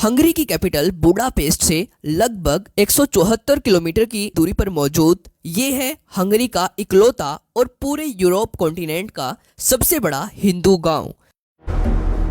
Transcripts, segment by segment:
Hungary की capital Budapest से लगभग 174 किलोमीटर की दूरी पर मौजूद ये है हंगरी का इकलौता और पूरे यूरोप कॉन्टिनेंट का सबसे बड़ा हिंदू गांव,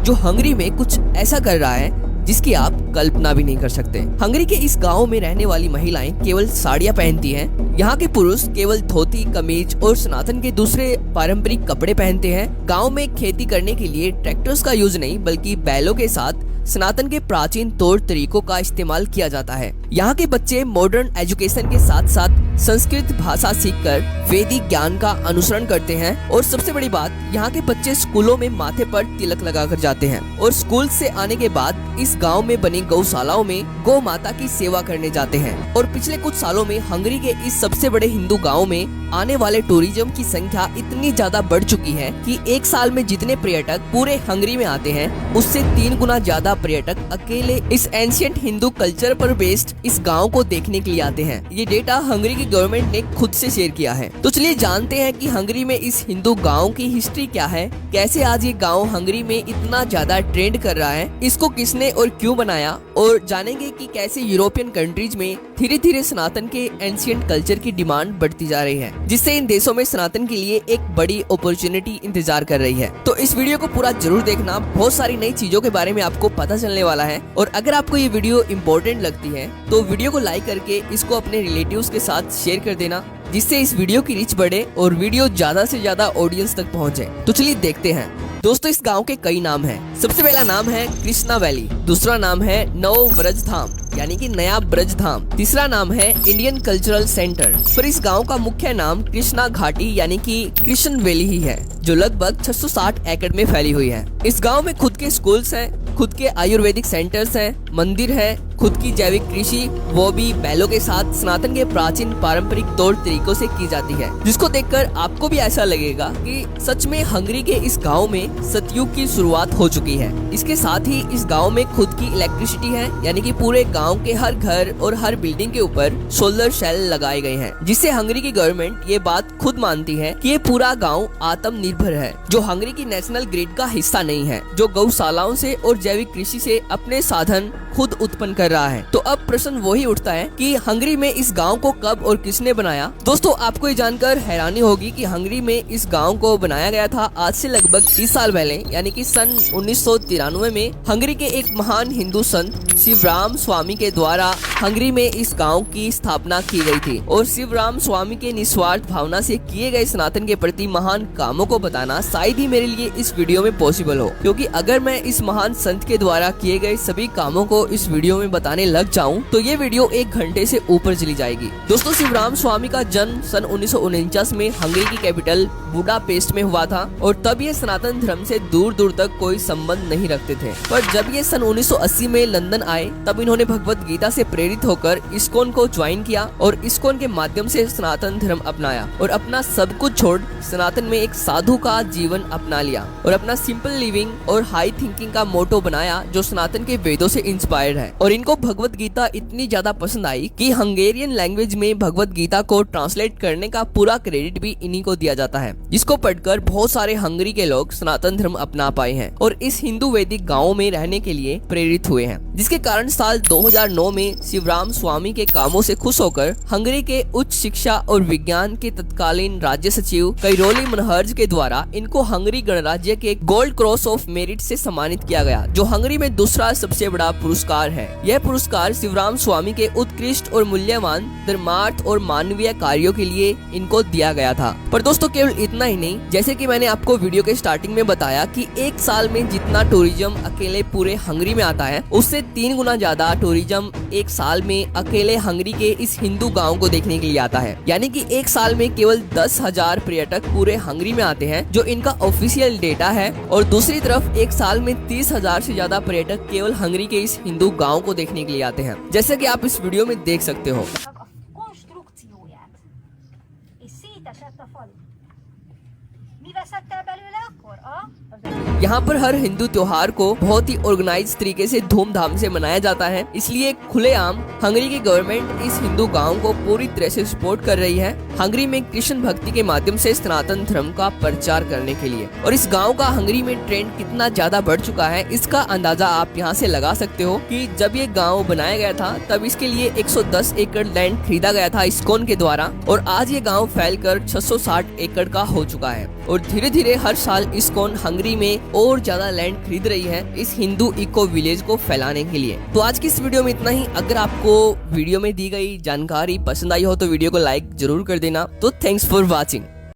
जो हंगरी में कुछ ऐसा कर रहा है जिसकी आप कल्पना भी नहीं कर सकते। हंगरी के इस गांव में रहने वाली महिलाएं केवल साड़ियां पहनती हैं। यहाँ के पुरुष केवल धोती, कमीज और सनातन के दूसरे पारंपरिक कपड़े पहनते हैं। गांव में खेती करने के लिए ट्रैक्टर्स का यूज नहीं बल्कि बैलों के साथ सनातन के प्राचीन तौर तरीकों का इस्तेमाल किया जाता है। यहाँ के बच्चे मॉडर्न एजुकेशन के साथ साथ संस्कृत भाषा सीखकर वैदिक ज्ञान का अनुसरण करते हैं और सबसे बड़ी बात, यहाँ के बच्चे स्कूलों में माथे पर तिलक लगाकर जाते हैं और स्कूल से आने के बाद इस गांव में बनी गौशालाओं में गौ माता की सेवा करने जाते हैं। और पिछले कुछ सालों में हंगरी के इस सबसे बड़े हिंदू गाँव में आने वाले टूरिज्म की संख्या इतनी ज्यादा बढ़ चुकी है कि एक साल में जितने पर्यटक पूरे हंगरी में आते हैं उससे 3 गुना ज्यादा पर्यटक अकेले इस एंशिएंट हिंदू कल्चर पर बेस्ड इस गांव को देखने के लिए आते हैं। ये डेटा हंगरी की गवर्नमेंट ने खुद से शेयर किया है। तो चलिए जानते हैं कि हंगरी में इस हिंदू गांव की हिस्ट्री क्या है, कैसे आज ये गांव हंगरी में इतना ज्यादा ट्रेंड कर रहा है, इसको किसने और क्यों बनाया, और जानेंगे कि कैसे यूरोपियन कंट्रीज में धीरे धीरे सनातन के एंशिएंट कल्चर की डिमांड बढ़ती जा रही है, जिससे इन देशों में सनातन के लिए एक बड़ी अपॉर्चुनिटी इंतजार कर रही है। तो इस वीडियो को पूरा जरूर देखना, बहुत सारी नई चीजों के बारे में आपको पता चलने वाला है। और अगर आपको ये वीडियो इम्पोर्टेंट लगती है तो वीडियो को लाइक करके इसको अपने रिलेटिव्स के साथ शेयर कर देना, जिससे इस वीडियो की रीच बढ़े और वीडियो ज्यादा से ज्यादा ऑडियंस तक पहुंचे। तो चलिए देखते हैं। दोस्तों, इस गांव के कई नाम हैं। सबसे पहला नाम है कृष्णा वैली, दूसरा नाम है नव ब्रज धाम यानी कि नया ब्रज धाम, तीसरा नाम है इंडियन कल्चरल सेंटर। पर इस गांव का मुख्य नाम कृष्णा घाटी यानी कि कृष्ण वैली ही है, जो लगभग 660 एकड़ में फैली हुई है। इस गांव में खुद के स्कूल्स हैं, खुद के आयुर्वेदिक सेंटर्स हैं, मंदिर है, खुद की जैविक कृषि, वो भी बैलों के साथ सनातन के प्राचीन पारंपरिक तौर तरीकों से की जाती है, जिसको देखकर आपको भी ऐसा लगेगा कि सच में हंगरी के इस गांव में सतयुग की शुरुआत हो चुकी है। इसके साथ ही इस गांव में खुद की इलेक्ट्रिसिटी है, यानी कि पूरे गांव के हर घर और हर बिल्डिंग के ऊपर सोलर सेल लगाए गए हैं, जिससे हंगरी की गवर्नमेंट ये बात खुद मानती है कि ये पूरा गांव आत्मनिर्भर है, जो हंगरी की नेशनल ग्रिड का हिस्सा नहीं है, जो गौशालाओं से और जैविक कृषि से अपने साधन खुद उत्पन्न कर रहा है। तो अब प्रश्न वही उठता है कि हंगरी में इस गांव को कब और किसने बनाया। दोस्तों, आपको ये जानकर हैरानी होगी कि हंगरी में इस गांव को बनाया गया था आज से लगभग 30 साल पहले, यानी कि सन 1993 में हंगरी के एक महान हिंदू संत शिवराम स्वामी के द्वारा हंगरी में इस गांव की स्थापना की गई थी। और शिवराम स्वामी के निस्वार्थ भावना से किए गए सनातन के प्रति महान कामों को बताना शायद ही मेरे लिए इस वीडियो में पॉसिबल हो, क्योंकि अगर मैं इस महान संत के द्वारा किए गए सभी कामों को इस वीडियो में बताने लग जाऊं तो ये वीडियो 1 घंटे से ऊपर चली जाएगी। दोस्तों, शिवराम स्वामी का जन्म सन 1949 में हंगरी की कैपिटल बुडापेस्ट में हुआ था और तब ये सनातन धर्म से दूर दूर तक कोई संबंध नहीं रखते थे। पर जब ये सन 1980 में लंदन आए तब इन्होंने भगवत गीता से प्रेरित होकर इस्कॉन को ज्वाइन किया और इस्कॉन के माध्यम से सनातन धर्म अपनाया और अपना सब कुछ छोड़ सनातन में एक साधु का जीवन अपना लिया और अपना सिंपल लिविंग और हाई थिंकिंग का मोटो बनाया, जो सनातन के वेदों से इंस्पायर्ड है। और इनको भगवत गीता इतनी ज्यादा पसंद आई कि हंगेरियन लैंग्वेज में भगवत गीता को ट्रांसलेट करने का पूरा क्रेडिट भी इन्हीं को दिया जाता है, जिसको पढ़कर बहुत सारे हंगरी के लोग सनातन धर्म अपना पाए हैं और इस हिंदू वैदिक गाँव में रहने के लिए प्रेरित हुए हैं। जिसके कारण साल 2009 में शिवराम स्वामी के कामों से खुश होकर हंगरी के उच्च शिक्षा और विज्ञान के तत्कालीन राज्य सचिव कैरोली मनहर्ज के द्वारा इनको हंगरी गणराज्य के गोल्ड क्रॉस ऑफ मेरिट से सम्मानित किया गया, जो हंगरी में दूसरा सबसे बड़ा पुरस्कार है। यह पुरस्कार शिवराम स्वामी के उत्कृष्ट और मूल्यवान धर्मार्थ और मानवीय कार्यों के लिए इनको दिया गया था। पर दोस्तों, केवल इतना ही नहीं, जैसे कि मैंने आपको वीडियो के स्टार्टिंग में बताया कि एक साल में जितना टूरिज्म अकेले पूरे हंगरी में आता है उससे 3 गुना ज्यादा टूरिज्म एक साल में अकेले हंगरी के इस हिंदू गांव को देखने के लिए आता है। यानी कि एक साल में केवल 10,000 पर्यटक पूरे हंगरी में आते हैं, जो इनका ऑफिशियल डेटा है। और दूसरी तरफ एक साल में 30,000 से ज्यादा पर्यटक केवल हंगरी के इस हिंदू गांव को देखने के लिए आते हैं, जैसे कि आप इस वीडियो में देख सकते हो। यहाँ पर हर हिंदू त्योहार को बहुत ही ऑर्गेनाइज तरीके से धूमधाम से मनाया जाता है, इसलिए खुलेआम हंगरी की गवर्नमेंट इस हिंदू गांव को पूरी तरह से सपोर्ट कर रही है हंगरी में कृष्ण भक्ति के माध्यम से सनातन धर्म का प्रचार करने के लिए। और इस गांव का हंगरी में ट्रेंड कितना ज्यादा बढ़ चुका है इसका अंदाजा आप यहाँ से लगा सकते हो कि जब ये गांव बनाया गया था तब इसके लिए 110 एकड़ लैंड खरीदा गया था इस्कॉन के द्वारा, और आज ये गांव फैलकर 660 एकड़ का हो चुका है। और धीरे धीरे हर साल इस्कॉन हंगरी में और ज्यादा लैंड खरीद रही है इस हिंदू इको विलेज को फैलाने के लिए। तो आज की इस वीडियो में इतना ही। अगर आपको वीडियो में दी गई जानकारी पसंद आई हो तो वीडियो को लाइक जरूर कर देना। तो थैंक्स फॉर वॉचिंग।